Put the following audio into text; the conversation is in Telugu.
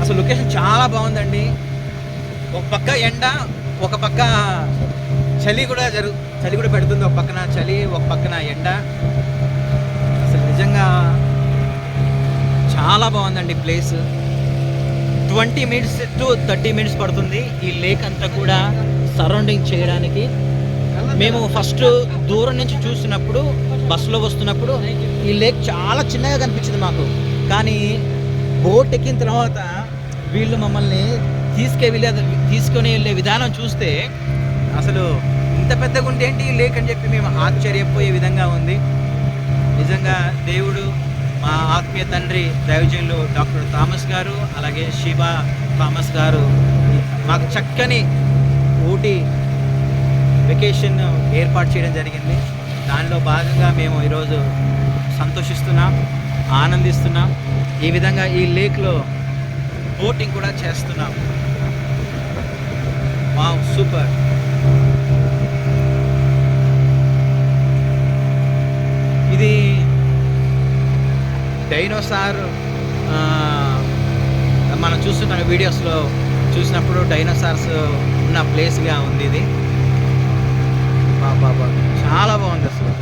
అసలు లొకేషన్ చాలా బాగుందండి. ఒక పక్క ఎండ, ఒక పక్క చలి కూడా పెడుతుంది. ఒక పక్కన చలి, ఒక పక్కన ఎండ. అసలు నిజంగా చాలా బాగుందండి ప్లేస్. 20 minutes to 30 minutes పడుతుంది ఈ లేక్ అంతా కూడా సరౌండింగ్ చేయడానికి. మేము ఫస్ట్ దూరం నుంచి చూసినప్పుడు, బస్సులో వస్తున్నప్పుడు ఈ లేక్ చాలా చిన్నగా కనిపించింది మాకు. కానీ బోట్ ఎక్కిన తర్వాత వీళ్ళు మమ్మల్ని తీసుకొని వెళ్ళే విధానం చూస్తే అసలు ఇంత పెద్దగా ఉంటే ఏంటి ఈ లేక్ అని చెప్పి మేము ఆశ్చర్యపోయే విధంగా ఉంది. నిజంగా దేవుడు, మా ఆత్మీయ తండ్రి దైవజనులు డాక్టర్ థామస్ గారు, అలాగే షీబా థామస్ గారు మాకు చక్కని ఊటీ వెకేషన్ ఏర్పాటు చేయడం జరిగింది. దానిలో భాగంగా మేము ఈరోజు సంతోషిస్తున్నాం, ఆనందిస్తున్నాం. ఈ విధంగా ఈ లేక్లో బోటింగ్ కూడా చేస్తున్నాం. Wow, super. ఇది డైనోసార్, మనం చూస్తున్న వీడియోస్లో చూసినప్పుడు డైనోసార్స్ ఉన్న ప్లేస్గా ఉంది ఇది. బాబా చాలా బాగుంది అసలు.